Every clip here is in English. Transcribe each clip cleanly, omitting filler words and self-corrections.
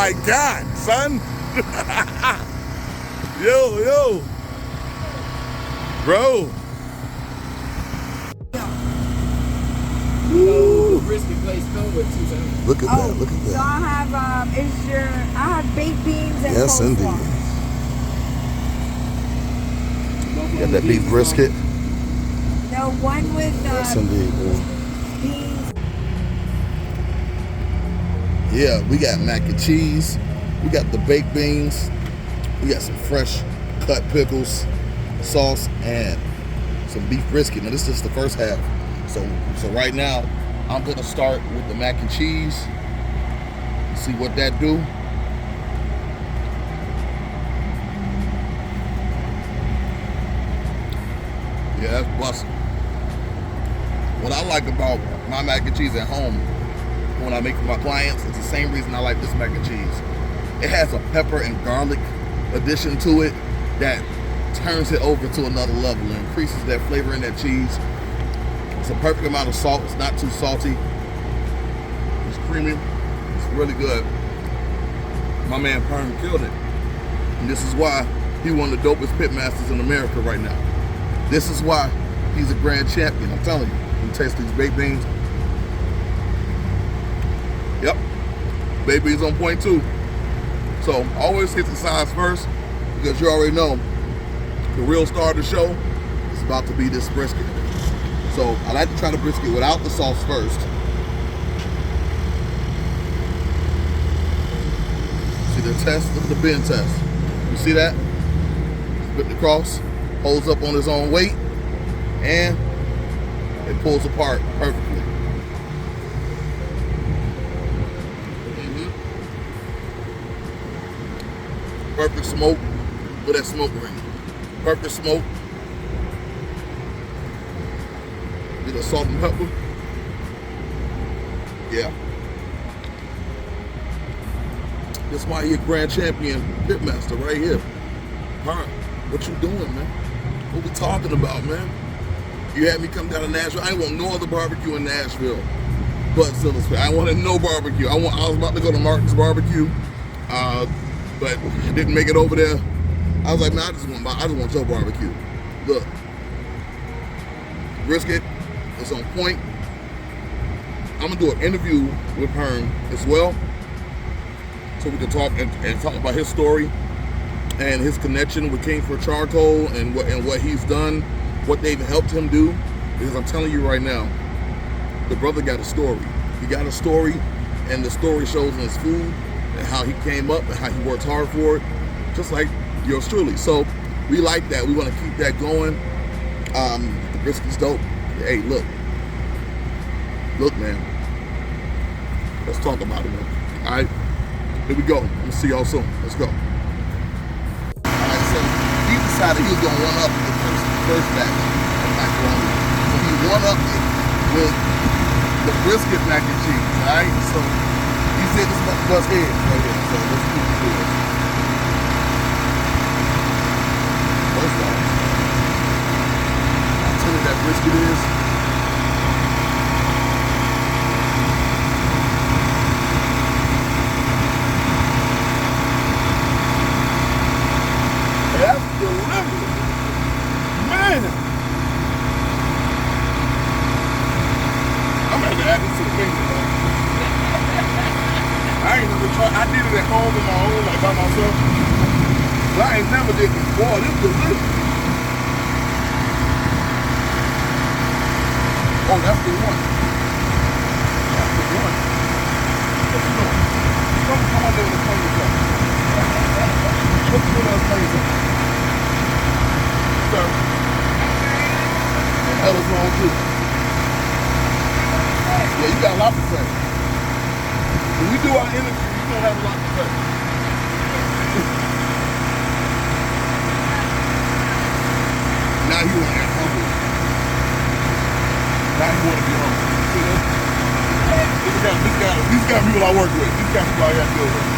my God, son. Yo. Bro. The brisket place come with too. Look at that. Look at that. So I have I have baked beans and Yes, coleslaw. indeed. Got that beef brisket. No, one with Yes, indeed. beans. Yeah, we got mac and cheese. We got the baked beans. We got some fresh cut pickles, sauce, and some beef brisket. Now, this is just the first half. So right now, I'm gonna start with the mac and cheese. See what that do. Yeah, that's busting. What I like about my mac and cheese at home, when I make for my clients, it's the same reason I like this mac and cheese. It has a pepper and garlic addition to it that turns it over to another level and increases that flavor in that cheese. It's a perfect amount of salt. It's not too salty. It's creamy. It's really good. My man Perm killed it. And this is why he's one of the dopest pit masters in America right now. This is why he's a grand champion. I'm telling you. You taste these baked beans. Yep. Baked beans on point too. So always hit the sides first, because you already know the real star of the show is about to be this brisket. So I like to try the brisket without the sauce first. See the test? Look at the bend test. You see that? Split across, holds up on his own weight, and it pulls apart perfectly. Perfect smoke with that smoke ring. Perfect smoke. Get a salt and pepper. Yeah. That's why you're grand champion pitmaster right here. Alright, what you doing, man? What we talking about, man? You had me come down to Nashville. I ain't want no other barbecue in Nashville but Zilla's. I wanted no barbecue. I was about to go to Martin's Barbecue, but I didn't make it over there. I was like, man, I just want your barbecue. Look, brisket is on point. I'm gonna do an interview with Herm as well, so we can talk and talk about his story and his connection with King for Charcoal and what he's done, what they've helped him do. Because I'm telling you right now, the brother got a story. He got a story, and the story shows in his food and how he came up and how he worked hard for it, just like yours truly. So we like that. We want to keep that going. The brisket's dope. Hey, look, man. Let's talk about it, man. All right, here we go. We'll see y'all soon. Let's go. All right, so he decided he was gonna one up the first batch of macaroni. So he one up it with the brisket mac and cheese. All right, so he said this was his right here. So let's keep it good. First off, I'll tell you that brisket is. That's delicious. Man. I'm gonna have to add this to the menu, man. I ain't never tried. I did it at home on my own, like by myself. But I ain't never did it before. This is delicious. Oh, that's the one. That's the one. What you doing? Come on there and clean this up. What you doing? Clean this up. Sir. And hell is wrong too. Yeah, you got a lot to say. When we do our interview, you don't have a lot to say. Now you want to act humble. Now you want to be humble. See that? These kind of people I work with. These kind of people I got to deal with.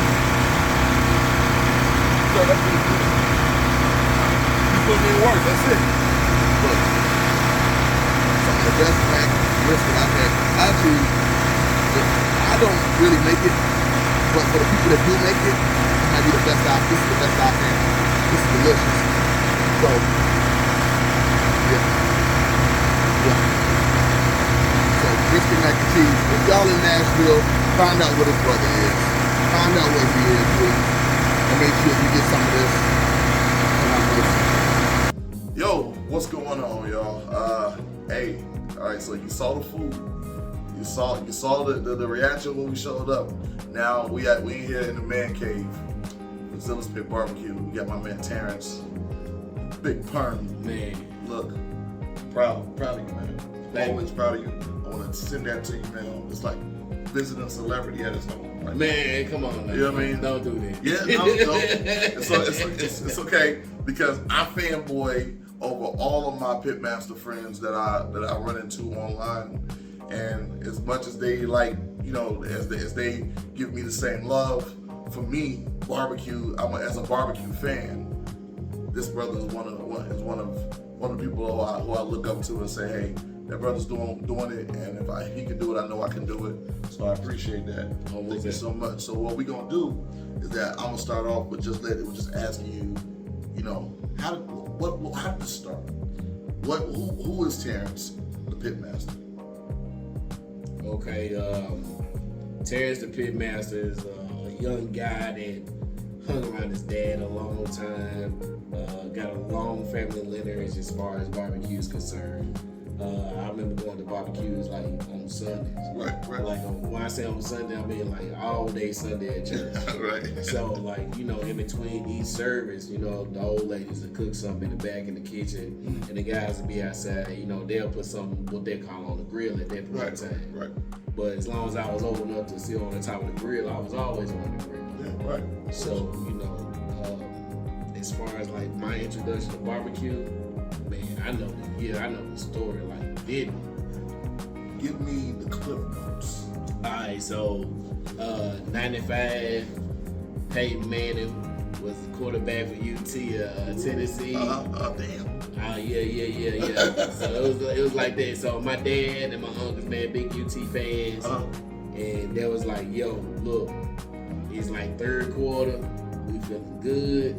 So that's what it's doing. Put me in work, that's it. Look, some of the best brisket I've had. I don't really make it, But for the people that do make it might be the best out. This is the best out there. This is delicious. So, yeah. So, brisket mac and cheese. If y'all in Nashville, find out what his brother is. Find out what he is, please. And make sure you get some of this. Yo, what's going on, y'all? Hey, all right. So you saw the food. You saw the reaction when we showed up. Now we in here in the man cave with Zilla's Pit Barbecue. We got my man Terrance, Big Perm. Man, Look, proud of you, man. Always proud of you. I want to send that to you, man. It's like visiting a celebrity at his home. Right? man, come on, man. You know what I mean? Don't do that. Yeah, no. It's okay because I fanboy over all of my pitmaster friends that I run into online, and as much as they like, you know, as they give me the same love, for me, barbecue. As a barbecue fan, this brother is one of the people who I look up to and say, hey, that brother's doing it, and if he can do it, I know I can do it. So I appreciate that. Thank you so much. So what we're gonna do is that I'm gonna start off with just asking you, you know, how did this start? Who is Terrance, the pitmaster? Okay, Terrance the Pitmaster is a young guy that hung around his dad a long time. Got a long family lineage as far as barbecue is concerned. I remember going to barbecues like on Sundays. Right. Like when I say on Sunday, I mean like all day Sunday at church. Right. So like, you know, in between each service, you know, the old ladies would cook something in the back in the kitchen, and the guys would be outside. You know, they'll put something what they call on the grill at that point in time. Right. But as long as I was old enough to sit on the top of the grill, I was always on the grill. Yeah. Right. So, you know, as far as like my introduction to barbecue, man, I know the story like vividly. Give me the cliff notes. Alright, so 95, Peyton Manning was the quarterback for UT Tennessee. Damn. Yeah. So it was like that. So my dad and my uncles, man, big UT fans, and they was like, yo, look, it's like third quarter, we feeling good.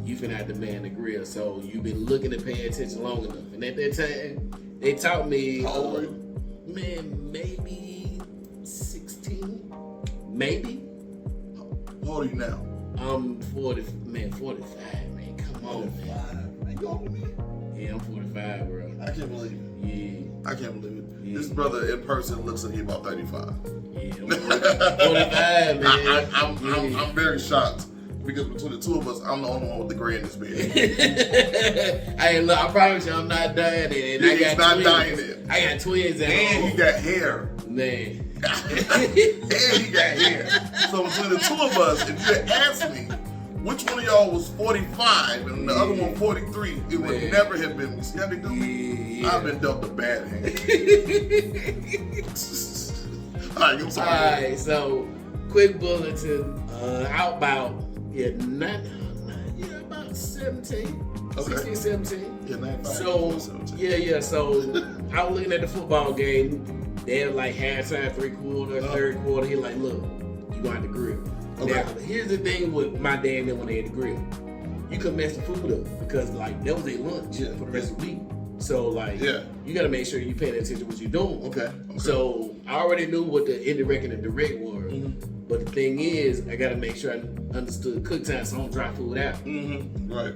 You finna have to man the grill. So you've been looking to pay attention long enough. And at that time, they taught me, how old were you? Man, maybe 16, maybe. How old are you now? I'm 45, man, come on, Man, you older than me? Yeah, I'm 45, bro. I can't believe it. Yeah. I can't believe it. Yeah. This brother in person looks like he's about 35. Yeah, I'm 45, man. I'm very shocked. Because between the two of us, I'm the only one with the gray in this bed. Hey, look, I promise you, I'm not dying in it. He's not dying in it. I got twins at And home. he got hair. Man. And he got hair. So between the two of us, if you had asked me which one of y'all was 45 and the other one 43, it would never have been me. See how they do me? Yeah. I've been dealt a bad hand. All right, I'm sorry. All right, so quick bulletin. How about about 17, Okay. 16, 17. Yeah, 95. So 17. yeah. So I was looking at the football game. They had like halftime, 3/4, third quarter. He like, look, you gonna have to grill. Okay. Now here's the thing with my dad and them when they had to grill. You couldn't mess the food up because like that was their lunch for the rest of the week. So like, you gotta make sure you pay attention to what you're doing. Okay. So I already knew what the indirect and the direct were. But the thing is, I gotta make sure I understood cook time so I don't dry food out. Right.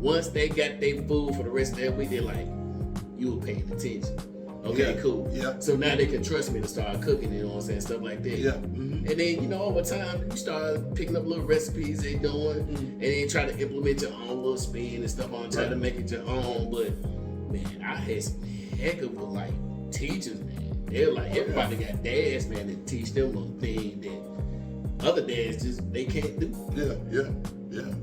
Once they got their food for the rest of that week, they're like, you were paying attention. Okay, cool. Yeah. So now they can trust me to start cooking, you know what I'm saying? Stuff like that. Yeah. And then, you know, over time, you start picking up little recipes they're doing, and then try to implement your own little spin and stuff on, try to make it your own. But, man, I had some heck of a, like, teachers, man. They're like, everybody got dads, man, that teach them a thing that other dads just, they can't do. Yeah. Damn.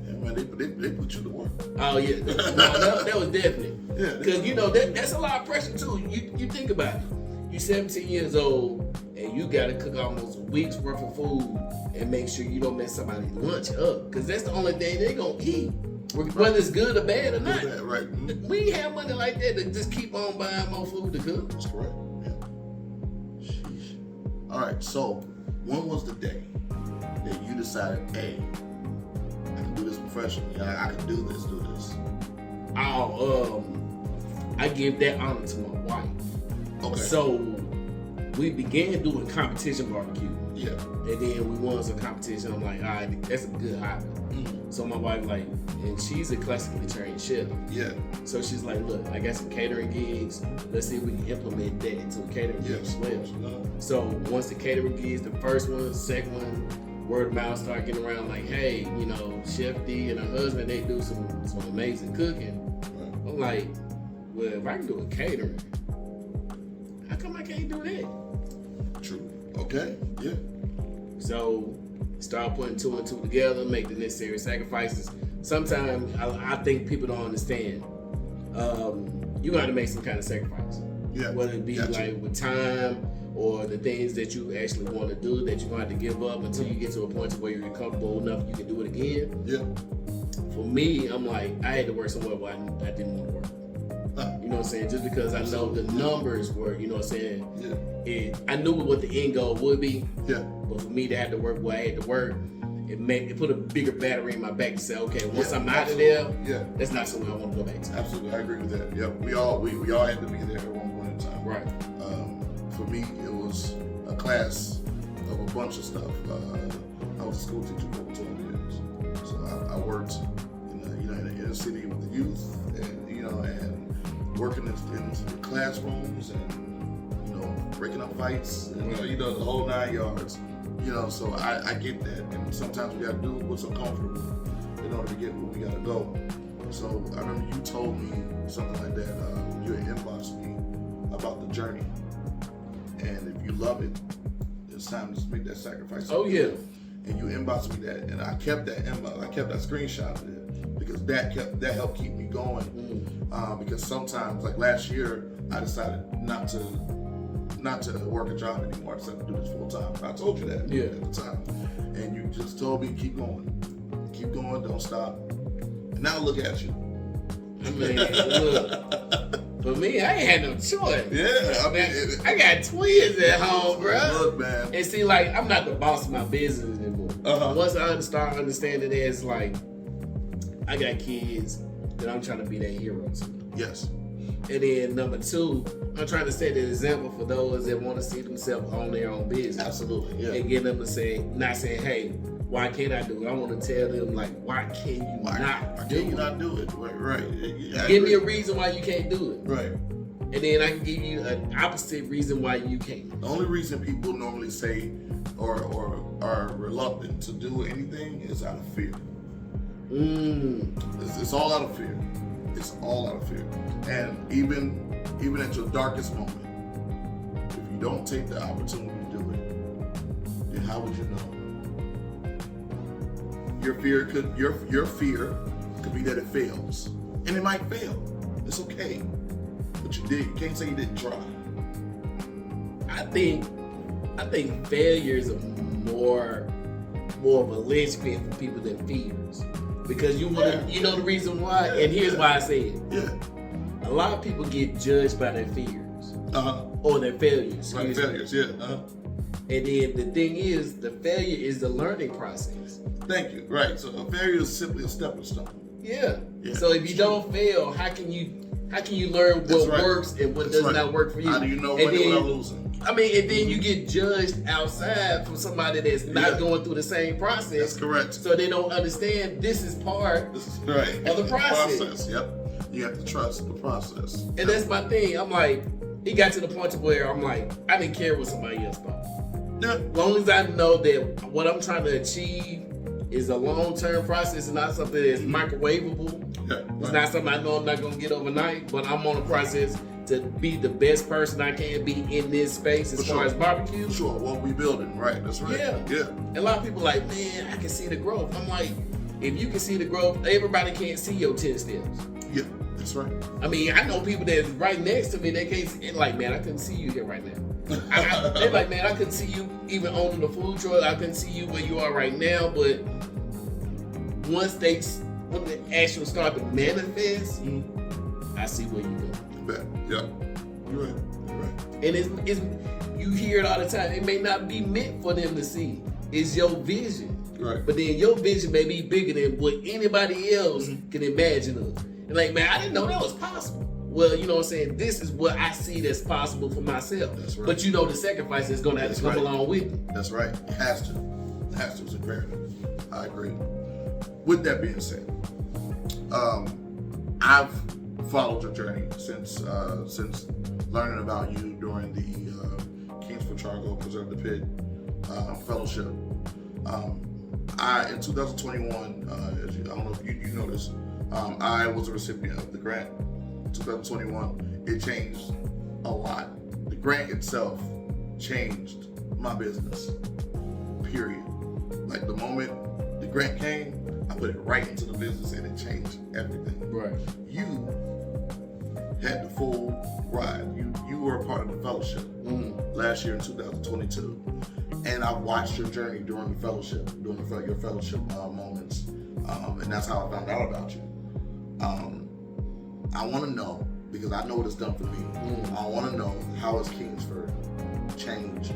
Yeah, man, they put you to work. Oh, yeah. That was definitely. Yeah. Because, you know, that's a lot of pressure, too. You think about it. You're 17 years old, and you got to cook almost a week's worth of food and make sure you don't mess somebody's lunch up. Because that's the only thing they're going to eat. Whether it's good or bad or not. Right. We ain't have money like that to just keep on buying more food to cook. That's correct. Yeah. Sheesh. All right, so when was the day that you decided, hey, I can do this professionally. I can do this. I give that honor to my wife. Okay. So we began doing competition barbecue. Yeah. And then we won some competition. I'm like, all right, that's a good hobby. Mm-hmm. So my wife like, and she's a classically trained chef. Yeah. So she's like, look, I got some catering gigs. Let's see if we can implement that into a catering gig as well. So once the catering gigs, the first one, second one, word of mouth start getting around like, hey, you know, Chef D and her husband, they do some amazing cooking. Right. I'm like, well, if I can do a catering, how come I can't do that? True. Okay. Yeah. So start putting two and two together, make the necessary sacrifices. Sometimes I think people don't understand. You got to make some kind of sacrifice. Yeah. Whether it be like with time or the things that you actually want to do that you're going to have to give up until you get to a point where you're comfortable enough you can do it again. Yeah. For me, I'm like, I had to work somewhere where I didn't want to work. You know what I'm saying? Just because I know the numbers were, you know what I'm saying? Yeah. I knew what the end goal would be. Yeah. But for me to have to work where I had to work, it put a bigger battery in my back to say, okay, once I'm out of there, that's not somewhere I want to go back to. Absolutely, I agree with that. Yep, we all had to be there at one point in time. Right. For me, it was a class of a bunch of stuff. I was a school teacher for 12 years, so I worked in the inner city with the youth, and working in the classrooms and breaking up fights, and the whole 9 yards. So I get that, and sometimes we gotta do what's uncomfortable in order to get where we gotta go. So I remember you told me something like that. You had inboxed me about the journey, and if you love it, it's time to make that sacrifice. Oh yeah. And you inboxed me that, and I kept that inbox. I kept that screenshot of it because that helped keep me going. Because sometimes, like last year, I decided not to work a job anymore. I decided to do this full time. I told you that at the time, and you just told me keep going, don't stop. And now look at you. Man, look, for me, I ain't had no choice. Yeah, I mean, I got twins at home, bro. Look, man. And see, like, I'm not the boss of my business anymore. Once I start understanding it, it's like I got kids that I'm trying to be their hero to. Yes. And then number two, I'm trying to set an example for those that want to see themselves on their own business. Absolutely, yeah. And get them to say, not saying, hey, why can't I do it? I want to tell them, like, why can't you not do it? Right. Yeah, give me a reason why you can't do it. Right. And then I can give you an opposite reason why you can't. The only reason people normally say or are reluctant to do anything is out of fear. It's all out of fear. It's all out of fear. And even at your darkest moment, if you don't take the opportunity to do it, then how would you know? Your fear could be that it fails. And it might fail. It's okay. But you did. You can't say you didn't try. I think failures are more of a linchpin for people than fears. Because you know the reason why, and here's why I say it. Yeah. A lot of people get judged by their fears. Or their failures. Right, failures, yeah. And then the thing is, the failure is the learning process. Thank you. Right. So a failure is simply a stepping stone. Yeah. So if you don't fail, how can you learn what works and what does not work for you? How do you know when you're losing? I mean, and then you get judged outside from somebody that's not going through the same process. That's correct. So they don't understand this is part of the process. Yep. You have to trust the process. And that's my thing. I'm like, it got to the point to where I'm like, I didn't care what somebody else thought. Yeah. As long as I know that what I'm trying to achieve is a long-term process and not something that's microwavable. Yeah, it's not something I know I'm not going to get overnight, but I'm on a process to be the best person I can be in this space as far as barbecue. Sure, what we building, right? That's right. Yeah. And a lot of people are like, man, I can see the growth. I'm like, if you can see the growth, everybody can't see your 10 steps. Yeah, that's right. I mean, I know people that's right next to me, they can't see, like, man, I couldn't see you here right now. They're like, man, I couldn't see you even owning the food truck. I couldn't see you where you are right now. But when the action start to manifest, I see where you go. Yeah, you're right. And you hear it all the time. It may not be meant for them to see. It's your vision. Right. But then your vision may be bigger than what anybody else can imagine of. And like, man, I didn't know that was possible. Well, you know what I'm saying? This is what I see that's possible for myself. That's right. But you know the sacrifice is going to have to come along with it. That's right. It has to. It has to. It's imperative. I agree. With that being said, I've followed your journey since learning about you during the Kings for Chargo Preserve the Pit fellowship. In 2021, I don't know if you know this, I was a recipient of the grant. 2021, it changed a lot. The grant itself changed my business, period. Like the moment the grant came, I put it right into the business and it changed everything. Right. You had the full ride. You were a part of the fellowship last year in 2022. And I watched your journey during the fellowship, during your fellowship moments. And that's how I found out about you. I want to know, because I know what it's done for me. I want to know, how has Kingsford changed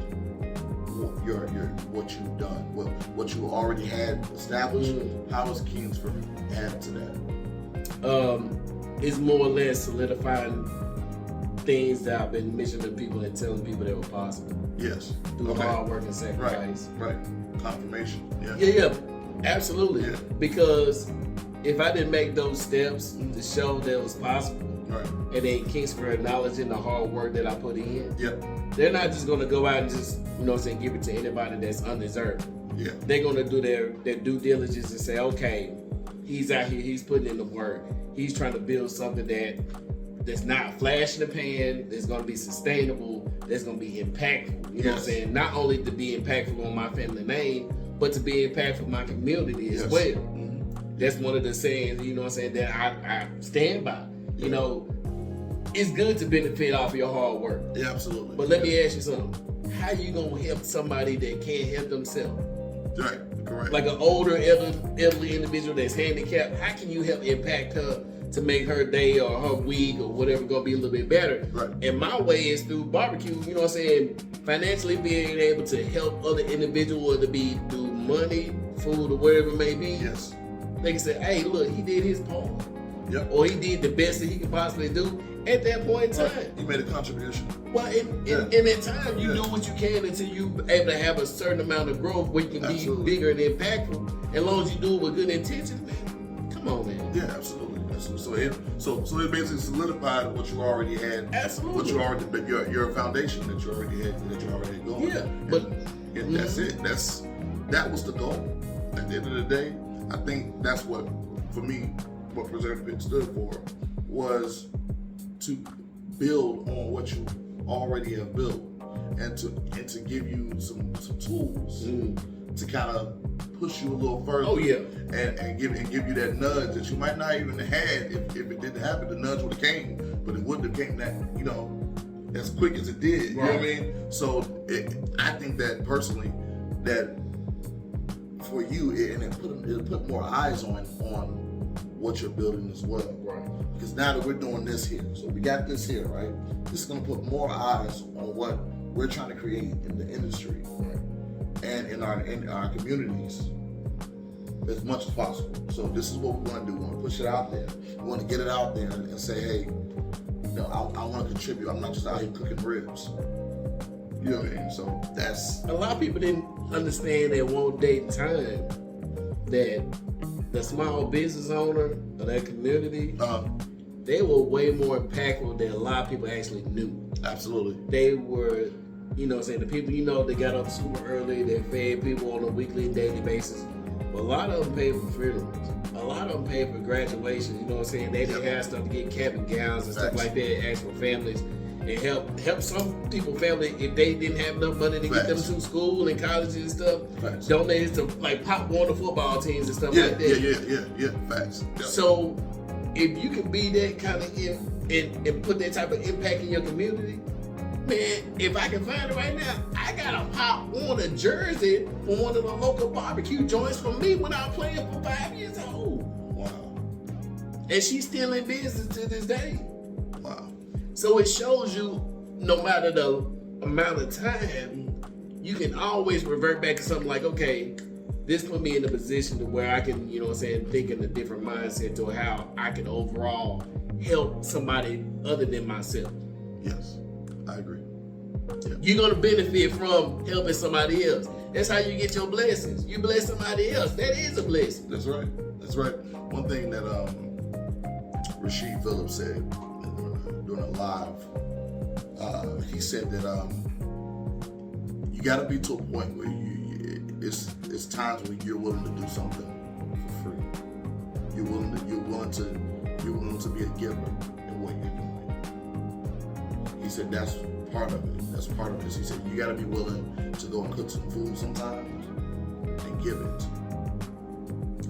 what you've done, what you already had established? How has Kingsford added to that? It's more or less solidifying things that I've been mentioning to people and telling people that were possible. Yes. Through hard work and sacrifice. Right. Confirmation. Yeah. Yeah. Absolutely. Yeah. Because if I didn't make those steps to show that it was possible, Right. and then Kingsford acknowledging the hard work that I put in, Yep. they're not just gonna go out and just, you know what I'm saying, give it to anybody that's undeserved. Yeah. They're gonna do their due diligence and say, okay, he's out here, he's putting in the work. He's trying to build something that's not flash in the pan, that's gonna be sustainable, that's gonna be impactful. You know what I'm saying? Not only to be impactful on my family name, but to be impactful in my community as well. That's one of the sayings, you know what I'm saying, that I stand by. You know, it's good to benefit off your hard work. Yeah, absolutely. But let me ask you something. How you gonna help somebody that can't help themselves? Right, correct. Like an older, elderly individual that's handicapped, how can you help impact her to make her day or her week or whatever gonna be a little bit better? Right. And my way is through barbecue, you know what I'm saying? Financially being able to help other individuals, whether it be through money, food, or whatever it may be. Yes. They can say, hey, look, he did his part. Yep. Or he did the best that he could possibly do at that point in time. Right. You made a contribution. Well, in that time, you do what you can until you're able to have a certain amount of growth where you can Absolutely. be bigger and impactful. As long as you do it with good intentions, man. Come on, man. Yeah, absolutely. So it basically solidified what you already had. Absolutely. What you already, your foundation that you already had going. Yeah, and that's it. That was the goal. At the end of the day, I think that's what, for me, what Preserve the Pit stood for, was to build on what you already have built, and to give you some tools to kind of push you a little further. Oh yeah. And give you that nudge that you might not even have had if it didn't happen. The nudge would have came, but it wouldn't have came that, as quick as it did. You know what I mean? So I think that personally, that for you, it'll put more eyes on what you're building as well. Right. Because now that we're doing this here, so we got this here, right? This is gonna put more eyes on what we're trying to create in the industry, and in our communities as much as possible. So this is what we want to do. We want to push it out there. We want to get it out there and say, hey, I want to contribute. I'm not just out here cooking ribs. You know what I mean? So that's A lot of people didn't understand at one day in time that the small business owner of that community, they were way more impactful than a lot of people actually knew. absolutely. They were, the people, they got up super early, they fed people on a weekly and daily basis. But a lot of them paid for funerals. A lot of them paid for graduations, They didn't have stuff to get cap and gowns and stuff like that, ask for families. And help some people family if they didn't have enough money to get them to school and colleges and stuff. Donated to like Pop Warner football teams and stuff like that. Yeah. Facts. Yeah. So if you can be that kind of and put that type of impact in your community, man, if I can find it right now, I got a Pop Warner jersey from one of the local barbecue joints from me when I was playing for 5 years old. Wow. And she's still in business to this day. Wow. So it shows you, no matter the amount of time, you can always revert back to something like, okay, this put me in a position to where I can, think in a different mindset to how I can overall help somebody other than myself. Yes, I agree. Yeah. You're gonna benefit from helping somebody else. That's how you get your blessings. You bless somebody else. That is a blessing. That's right. That's right. One thing that Rasheed Phillips said during a live, he said that you got to be to a point where it's times when you're willing to do something for free. You're willing to be a giver in what you're doing. He said that's part of it. That's part of this. He said you got to be willing to go and cook some food sometimes and give it.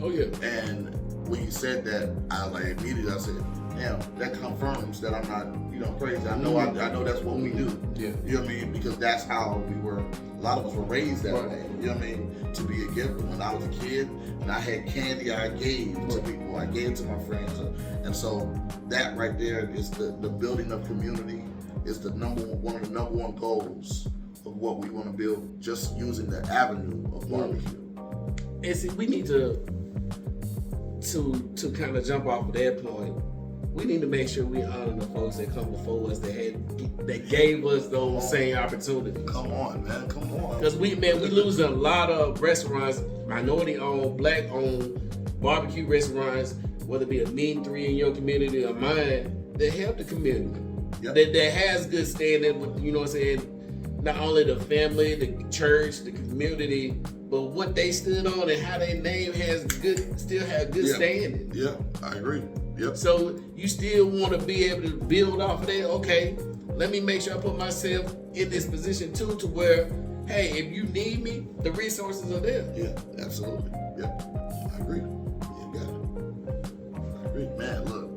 Oh yeah. And when he said that, I immediately said, damn, that confirms that I'm not, crazy. I know that's what we do. Yeah. You know what I mean? Because that's how a lot of us were raised that way. You know what I mean? To be a giver. When I was a kid and I had candy, I gave to people. I gave to my friends. And so that right there is the building of community is one of the number one goals of what we want to build, just using the avenue of barbecue. And see, we need to kind of jump off of that point. We need to make sure we honor the folks that come before us that gave us those same opportunities. Come on, man. Come on. Because we losing a lot of restaurants, minority-owned, black-owned barbecue restaurants, whether it be a Meat and Three in your community or mine, that help the community. Yep. That has good standing with, not only the family, the church, the community, but what they stood on and how their name still have good standing. Yeah, I agree. Yep. So you still want to be able to build off of that. Okay, let me make sure I put myself in this position too, to where, hey, if you need me, the resources are there. Yeah, absolutely. Yep, I agree. You got it. I agree, man. Look,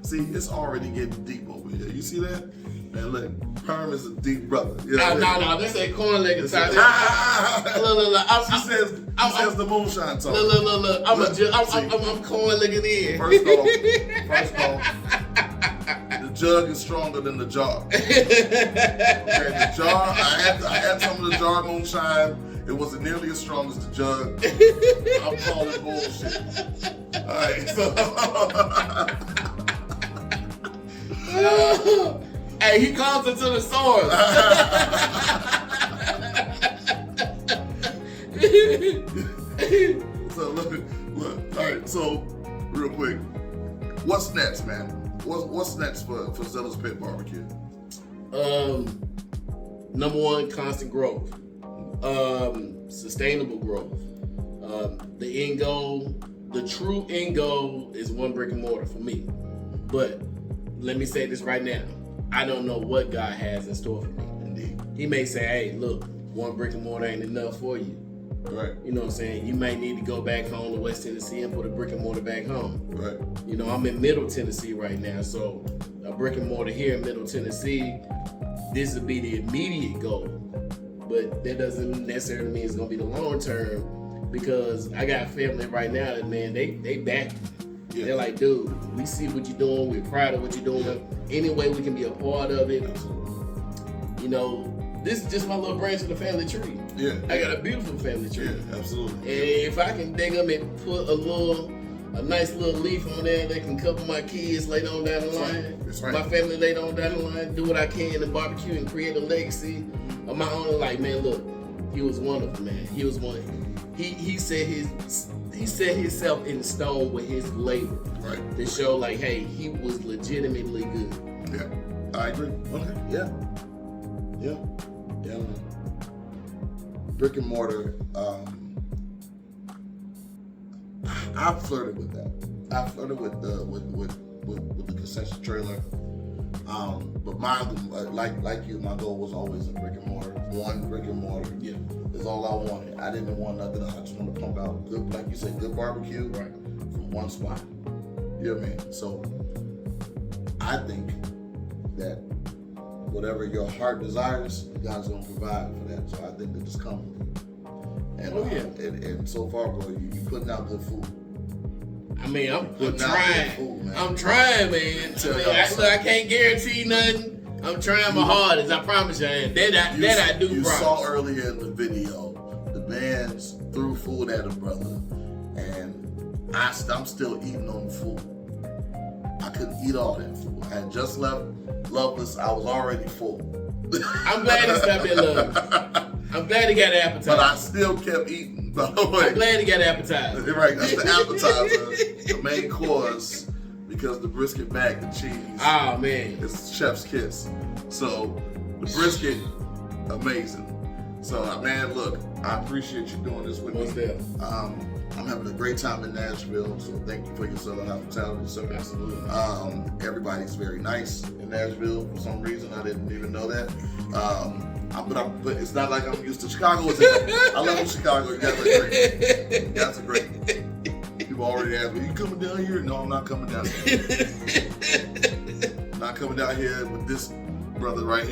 see, it's already getting deep over here. You see that? Man, look, Perm is a deep brother. No, this ain't corn-legged type. Look. She says the moonshine talk. Look. I'm corn-legged in. First off, the jug is stronger than the jar. Okay, the jar, I had some of the jar moonshine. It wasn't nearly as strong as the jug. I'm calling bullshit. All right, so. Hey, he comes into the source. So look. All right. So real quick, what's next, man? What's next for Zilla's Pit Barbecue? Number one, constant growth, sustainable growth. The end goal, the true end goal, is one brick and mortar for me. But let me say this right now. I don't know what God has in store for me. Indeed. He may say, hey, look, one brick and mortar ain't enough for you. Right. You know what I'm saying? You might need to go back home to West Tennessee and put a brick and mortar back home. Right. I'm in Middle Tennessee right now, so a brick and mortar here in Middle Tennessee, this would be the immediate goal. But that doesn't necessarily mean it's gonna be the long term, because I got family right now that, man, they back. Yeah. They're like, dude, we see what you're doing. We're proud of what you're doing. Any way we can be a part of it. This is just my little branch of the family tree. Yeah. I got a beautiful family tree. Yeah, absolutely. And if I can dig them and put a nice little leaf on there that can cover my kids later on down the line. That's right. My family later on down the line, do what I can in barbecue and create a legacy of my own. Like, man, look, he was wonderful, man. He was one. He set himself in stone with his labor. Right. To show, like, hey, he was legitimately good. Yeah, I agree. Okay. Yeah. Brick and mortar. I flirted with that. I flirted with the concession trailer. But mine, like you, my goal was always a brick and mortar. One brick and mortar. Yeah. Is all I wanted. I didn't want nothing else. I just wanted to pump out good, like you said, good barbecue from one spot. You know what I mean? So I think that whatever your heart desires, God's gonna provide for that. So I think that just comes with it. And and so far, bro, you putting out good food. I mean, I'm Putting out trying. good food, man. I'm trying, man. I can't guarantee nothing. I'm trying my hardest. I promise you, I am. That I do You promise. saw earlier in the video, the man's threw food at a brother, and I'm still eating on the food. I couldn't eat all that food. I had just left Loveless. I was already full. I'm glad he stopped at Love. I'm glad he got an appetizer. But I still kept eating. By the way. I'm glad he got an appetizer. Right, that's the appetizer, the main course, because the brisket mac and cheese. Oh man, it's chef's kiss. So the brisket, amazing. So man, look, I appreciate you doing this with Most me. definitely. I'm having a great time in Nashville, so thank you for your Southern hospitality service. Absolutely. Everybody's very nice in Nashville for some reason. I didn't even know that. But it's not like I'm used to Chicago. I love Chicago. You guys are great. You guys are great. People already ask me, "You coming down here?" No, I'm not coming down here. I'm not coming down here with this brother right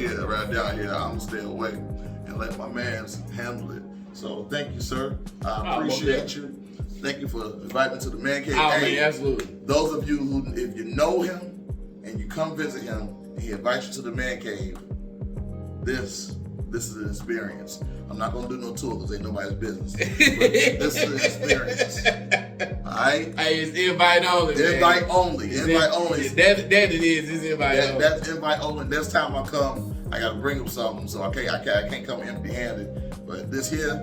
down here. I'm gonna stay away and let my mans handle it. So thank you, sir. I appreciate you. Thank you for inviting me to the man cave. Oh man, absolutely. Those of you who, if you know him and you come visit him and he invites you to the man cave, this is an experience. I'm not gonna do no tour because ain't nobody's business. But this is an experience. Alright? Hey, it's invite only. Invite only. Invite only. That it is. It's invite only. That's invite only. Next time I come, I gotta bring him something. So I can't come empty handed. But this is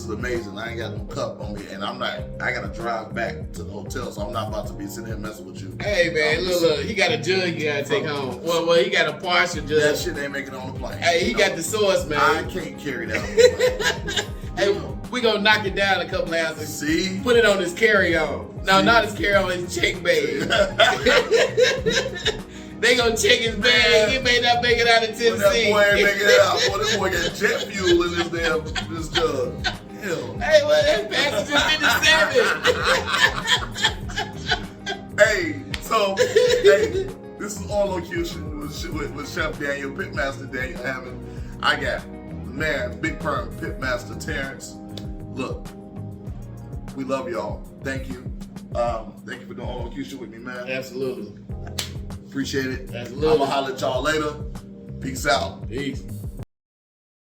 amazing. I ain't got no cup on me, and I gotta drive back to the hotel, so I'm not about to be sitting here messing with you. Hey man, look, he got a jug you gotta take home. Well, he got a partial jug. That shit ain't making it on the plane. Hey, he got the sauce, man. I can't carry that on the plane. Hey, we gonna knock it down a couple ounces. See? Put it on his carry-on. No, not his carry-on, his check bag. They gonna check his bag. He may not make it out of Tennessee. When that boy ain't making it out, boy, that boy got jet fuel in this jug. Hell. Hey, well, that passenger's 57. Hey, this is all Loc-Q-tion with Chef Daniel, Pitmaster Daniel Hammond. I got the man, Big Perm, Pitmaster Terrance. Look, we love y'all. Thank you. Thank you for doing all Loc-Q-tion with me, man. Absolutely. Appreciate it. Absolutely. I'm gonna holler at y'all later. Peace out. Peace.